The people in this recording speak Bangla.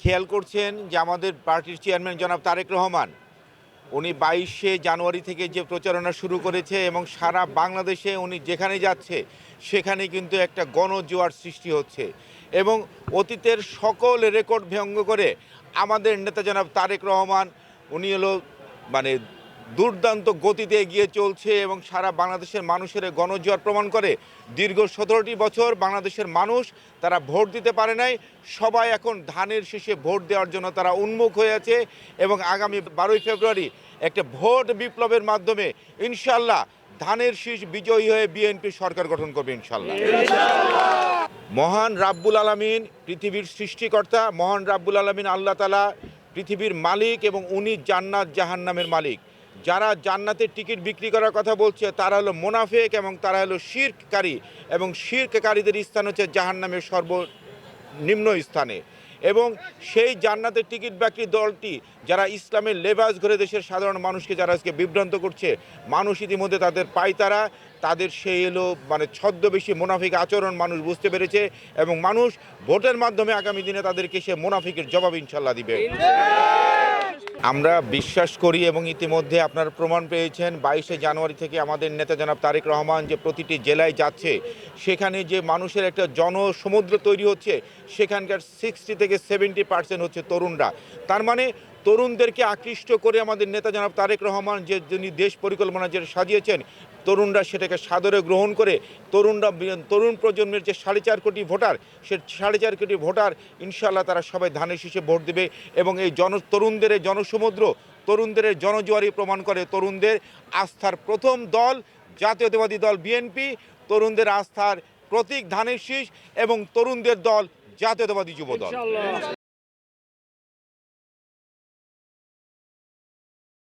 খেয়াল করছেন যে আমাদের পার্টির চেয়ারম্যান জনাব তারেক রহমান উনি 22শে জানুয়ারি থেকে যে প্রচারণা শুরু করেছে এবং সারা বাংলাদেশে উনি যেখানে যাচ্ছে সেখানে কিন্তু একটা গণজোয়ার সৃষ্টি হচ্ছে এবং অতীতের সকল রেকর্ড ভঙ্গ করে আমাদের নেতা জনাব তারেক রহমান উনি হলো মানে দুর্দান্ত গতিতে এগিয়ে চলছে এবং সারা বাংলাদেশের মানুষের গণজোয়ার প্রমাণ করে দীর্ঘ 17টি বছর বাংলাদেশের মানুষ তারা ভোট দিতে পারে নাই, সবাই এখন ধানের শীষে ভোট দেওয়ার জন্য তারা উন্মুখ হয়ে আছে এবং আগামী 12ই ফেব্রুয়ারি একটা ভোট বিপ্লবের মাধ্যমে ইনশাল্লাহ ধানের শীষ বিজয়ী হয়ে বিএনপি সরকার গঠন করবে ইনশাল্লাহ। মহান রাব্বুল আলামিন পৃথিবীর সৃষ্টিকর্তা, মহান রাব্বুল আলামিন আল্লাহ তাআলা পৃথিবীর মালিক এবং উনি জান্নাত জাহান্নামের মালিক। যারা জান্নাতের টিকিট বিক্রি করার কথা বলছে তারা হলো মুনাফিক এবং তারা হলো শিরককারী এবং শিরককারীদের স্থান হচ্ছে জাহান্নামের সর্বনিম্ন স্থানে। এবং সেই জান্নাতের টিকিট বিক্রি দলটি যারা ইসলামের লেবাস ঘরে দেশের সাধারণ মানুষকে যারা আজকে বিভ্রান্ত করছে, মানুষ ইতিমধ্যে তাদের পায়তারা তাদের সেই এলো মানে ছদ্মবেশী মুনাফিক আচরণ মানুষ বুঝতে পেরেছে এবং মানুষ ভোটের মাধ্যমে আগামী দিনে তাদেরকে সে মুনাফিকের জবাব ইনশাল্লাহ দিবে। আমরা বিশ্বাস করি এবং ইতিমধ্যে আপনারা প্রমাণ পেয়েছেন 22শে জানুয়ারি থেকে আমাদের নেতা জনাব তারেক রহমান যে প্রতিটি জেলায় যাচ্ছে সেখানে যে মানুষের একটা জনসমুদ্র তৈরি হচ্ছে, সেখানকার 60 থেকে 70% হচ্ছে তরুণরা। তার মানে তরুণদেরকে আকৃষ্ট করে আমাদের নেতা জনাব তারেক রহমান যে যিনি দেশ পরিকল্পনা যেটা সাজিয়েছেন, তরুণরা সেটাকে সাদরে গ্রহণ করে তরুণ প্রজন্মের যে 4.5 কোটি ভোটার, সে 4.5 কোটি ভোটার ইনশাআল্লাহ তারা সবাই ধানের শীষে ভোট দেবে এবং এই তরুণদের এই জনসমুদ্র, তরুণদের জনজোয়ারি প্রমাণ করে তরুণদের আস্থার প্রথম দল জাতীয়তাবাদী দল বিএনপি, তরুণদের আস্থার প্রতীক ধানের শীষ এবং তরুণদের দল জাতীয়তাবাদী যুব দল।